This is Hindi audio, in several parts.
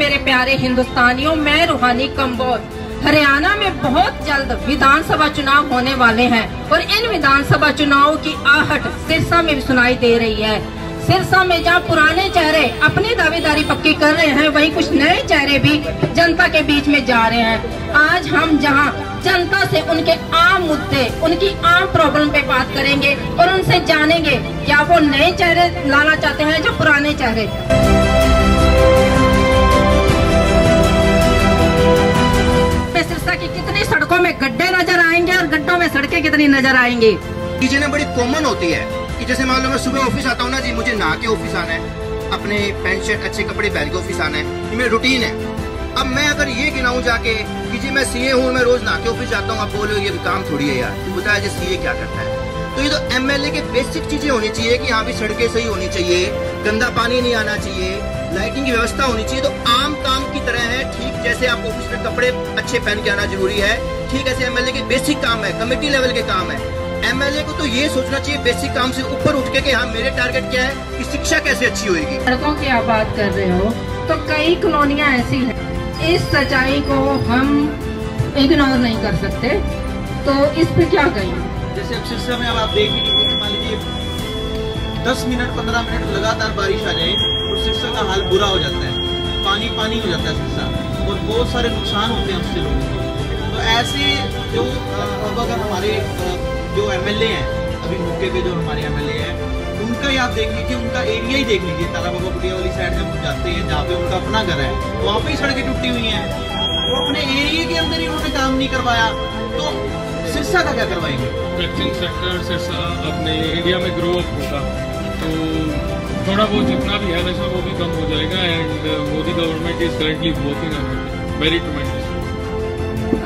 मेरे प्यारे हिंदुस्तानियों, मैं रूहानी कंबोज। हरियाणा में बहुत जल्द विधानसभा चुनाव होने वाले हैं और इन विधानसभा चुनावों की आहट सिरसा में भी सुनाई दे रही है। सिरसा में जहां पुराने चेहरे अपनी दावेदारी पक्की कर रहे हैं, वहीं कुछ नए चेहरे भी जनता के बीच में जा रहे हैं। आज हम जहां जनता से उनके आम मुद्दे, उनकी आम प्रॉब्लम पे बात करेंगे और उनसे जानेंगे क्या वो नए चेहरे लाना चाहते हैं या पुराने चेहरे। सिरसा की कितनी सड़कों में गड्ढे नजर आएंगे और गड्ढों में सड़कें कितनी नजर आएंगी। चीजें ना बड़ी कॉमन होती है कि जैसे मान लो मैं सुबह ऑफिस आता हूँ ना जी, मुझे नहा के ऑफिस आना है, अपने पैंट शर्ट अच्छे कपड़े पहन के ऑफिस आना है, ये मेरी रूटीन है। अब मैं अगर ये गिनाऊं जाके कि जी मैं सीए हूँ, मैं रोज नहा के ऑफिस जाता हूँ, आप बोलो ये काम थोड़ी है यार, तो बताया जी सीए क्या करता है। तो ये तो एमएलए के बेसिक चीजें होनी चाहिए कि यहाँ भी सड़कें सही होनी चाहिए, गंदा पानी नहीं आना चाहिए, लाइटिंग की व्यवस्था होनी चाहिए। तो आम काम की तरह है, ठीक जैसे आप ऑफिस में कपड़े अच्छे पहन के आना जरूरी है, ठीक ऐसे एमएलए के बेसिक काम है, कमेटी लेवल के काम है। एमएलए को तो ये सोचना चाहिए बेसिक काम से ऊपर उठ के कि हाँ मेरे टारगेट क्या है कि शिक्षा कैसे अच्छी होगी। सड़कों की आप बात कर रहे हो तो कई कॉलोनियां ऐसी हैं, इस सच्चाई को हम इग्नोर नहीं कर सकते, तो इस पे क्या कहें। जैसे अब सिरसा में अब आप देख लीजिए, मान लीजिए 10 मिनट 15 मिनट लगातार बारिश आ जाए तो सिरसा का हाल बुरा हो जाता है, पानी पानी हो जाता है सिरसा, और बहुत सारे नुकसान होते हैं उससे लोगों को। तो ऐसे जो अब अगर हमारे जो एमएलए हैं अभी मौके पे, जो हमारे एमएलए हैं, उनका ही आप देख लीजिए, उनका एरिया ही देख लीजिए, तारा बाबा कुटिया वाली साइड जब जाते हैं जहाँ पे उनका अपना घर है, वहाँ पे ही सड़कें टूटी हुई हैं। वो अपने एरिया के अंदर ही उन्होंने काम नहीं करवाया, तो सिरसा का क्या करवाएंगे। मैन्युफैक्चरिंग सेक्टर सिरसा अपने एरिया में ग्रो अप होगा तो थोड़ा बहुत जितना भी है नशा वो भी कम हो जाएगा। And Modi government is currently working on it very ट्रेमेंडस।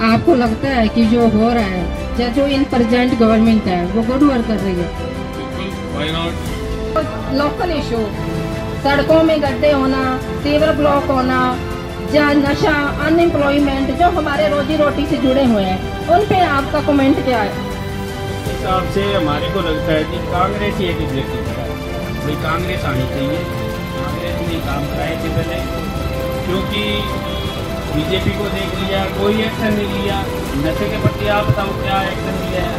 आपको लगता है कि जो हो रहा है या जो इन प्रेजेंट गवर्नमेंट है वो गुड वर्क कर रही है? बिल्कुल, व्हाई नॉट। लोकल इशू, सड़कों में गड्ढे होना, सीवर ब्लॉक होना, या नशा, अनएम्प्लॉयमेंट, जो हमारे रोजी रोटी से जुड़े हुए हैं, उन पे आपका कमेंट क्या है? इस हिसाब से हमारे को लगता है कि कांग्रेस ही एक एग्जेक्टिव है, भाई कांग्रेस आनी चाहिए। कांग्रेस ने काम कराए थे पहले, क्योंकि बीजेपी को देख लिया, कोई एक्शन नहीं लिया। नशे के प्रति आप बताओ क्या एक्शन लिया है?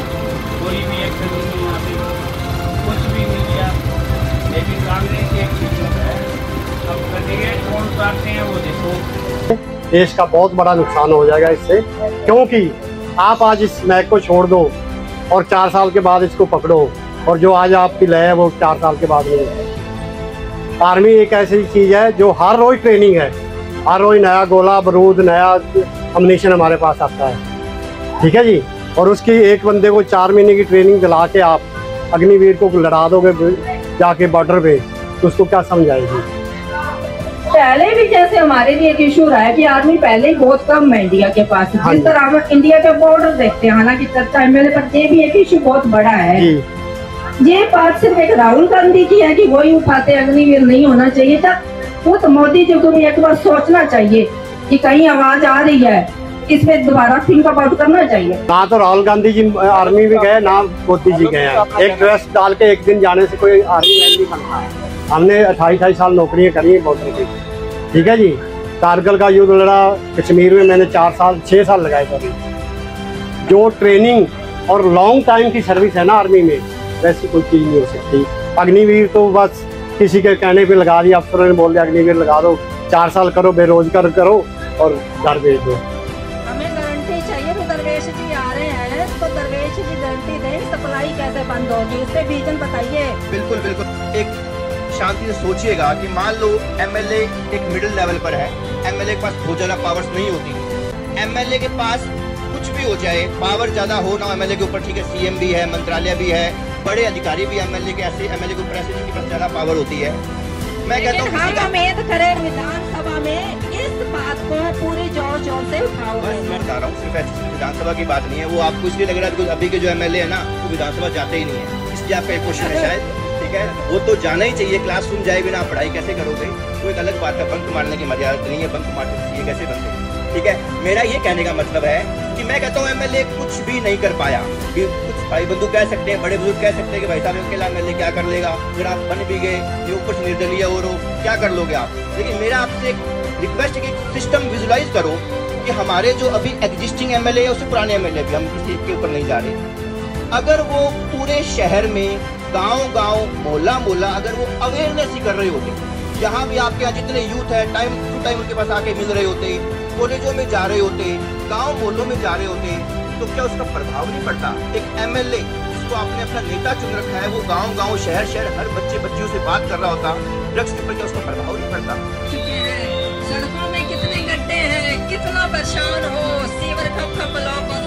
कोई भी एक्शन नहीं, यहाँ पे कुछ भी नहीं लिया। लेकिन कांग्रेस एक चीज है, अब कैंडिडेट कौन उतारते हैं वो देखो। देश का बहुत बड़ा नुकसान हो जाएगा इससे, क्योंकि आप आज इस महक को छोड़ दो और 4 साल के बाद इसको पकड़ो, और जो आज आपकी लय है वो 4 साल के बाद नहीं है। आर्मी एक ऐसी चीज है जो हर रोज ट्रेनिंग है, हर रोज नया गोला बारूद, नया अम्युनिशन हमारे पास आता है, ठीक है जी। और उसकी एक बंदे को 4 महीने की ट्रेनिंग दिला के आप अग्निवीर को लड़ा दोगे जाके बॉर्डर पे, तो उसको क्या समझाएगी। पहले भी जैसे हमारे लिए एक इशू रहा है कि आर्मी पहले ही बहुत कम है इंडिया के पास, जिस तरह हम इंडिया के बॉर्डर देखते हैं, हालांकि चर्चा एमएलए पर ये भी एक इशू बहुत बड़ा है। ये बात सिर्फ एक राहुल गांधी की है कि वही उठाते, अग्निवीर नहीं होना चाहिए था। खुद मोदी जी को भी एक बार सोचना चाहिए कि कहीं आवाज आ रही है, इसमें दोबारा थिंक अबाउट करना चाहिए। ना तो राहुल गांधी जी आर्मी में गए, ना मोदी जी गए हैं। एक ड्रेस डाल के एक दिन जाने से कोई आर्मी मैन नहीं बनता है। हमने 28 साल नौकरियां करी हैं बहुत की, ठीक है जी। कारगिल का युद्ध लड़ा, कश्मीर में मैंने 6 साल लगाए थे। जो ट्रेनिंग और लॉन्ग टाइम की सर्विस है ना आर्मी में, वैसी कोई चीज नहीं हो सकती। अग्निवीर तो बस किसी के कहने पे लगा दिया, अफसरों ने बोल दिया अग्निवीर लगा दो, 4 साल करो, बेरोजगार करो और घर भेज दो। हमें गारंटी चाहिए कि दरवेश जी आ रहे हैं तो दरवेश जी गारंटी दें, सप्लाई कैसे बंद होगी, इससे विजन बताइए। बिल्कुल बिल्कुल, एक शांति से सोचिएगा कि मान लो एमएलए एक मिडिल लेवल पर है, एमएलए के पास बहुत ज्यादा पावर्स नहीं होती। एमएलए के पास कुछ भी हो जाए, पावर ज्यादा हो ना एमएलए के ऊपर, ठीक है, सीएम भी है, मंत्रालय भी है, बड़े अधिकारी भी एमएलए के, ऐसे एमएलए के ऊपर ऐसे जिनके पास ज्यादा पावर होती है। मैं कहता हूँ हम उम्मीद करें विधानसभा में इस बात को पूरी जोर शोर से उठाओगे। मैं बता रहा हूँ, सिर्फ विधानसभा की बात नहीं है, वो आपको इसलिए लग रहा है अभी के जो एमएलए है ना वो विधानसभा जाते ही नहीं है, इसलिए आपका एक क्वेश्चन है शायद, ठीक है। वो तो जाना ही चाहिए, क्लासरूम जाए बिना पढ़ाई कैसे करोगे, वो एक अलग बात है। बंक मारने की मर्यादा नहीं है, बंक मारने ये कैसे बनते, ठीक है। मेरा ये कहने का मतलब है कि मैं कहता हूँ एमएलए कुछ भी नहीं कर पाया, कि कुछ भाई बंधु कह सकते हैं, बड़े बुजुर्ग कह सकते हैं कि भाई साहब अकेला एमएलए क्या कर लेगा, फिर आप बन भी गए, ये ऊपर से निर्दलीय हो क्या कर लोगे आप। लेकिन मेरा आपसे रिक्वेस्ट है कि सिस्टम विजुलाइज करो कि हमारे जो अभी एग्जिस्टिंग एमएलए है उससे पुराने एमएलए भी, हम किसी के ऊपर नहीं जा रहे, अगर वो पूरे शहर में गांव-गांव मोहल्ला अगर वो अवेयरनेस ही कर रहे होते, जहाँ भी आपके यहाँ जितने यूथ है टाइम टू टाइम उनके पास आके मिल रहे होते, कॉलेजों में जा रहे होते, गांव मोहल्लों में जा रहे होते, तो क्या उसका प्रभाव नहीं पड़ता? एक एमएलए जिसको आपने अपना नेता चुन रखा है, वो गांव शहर हर बच्चियों से बात कर रहा होता, ड्रग्स के ऊपर क्या उसका प्रभाव नहीं पड़ता? सड़कों में कितने गड्ढे हैं, कितना परेशान हो, सीवर कब ब्लॉक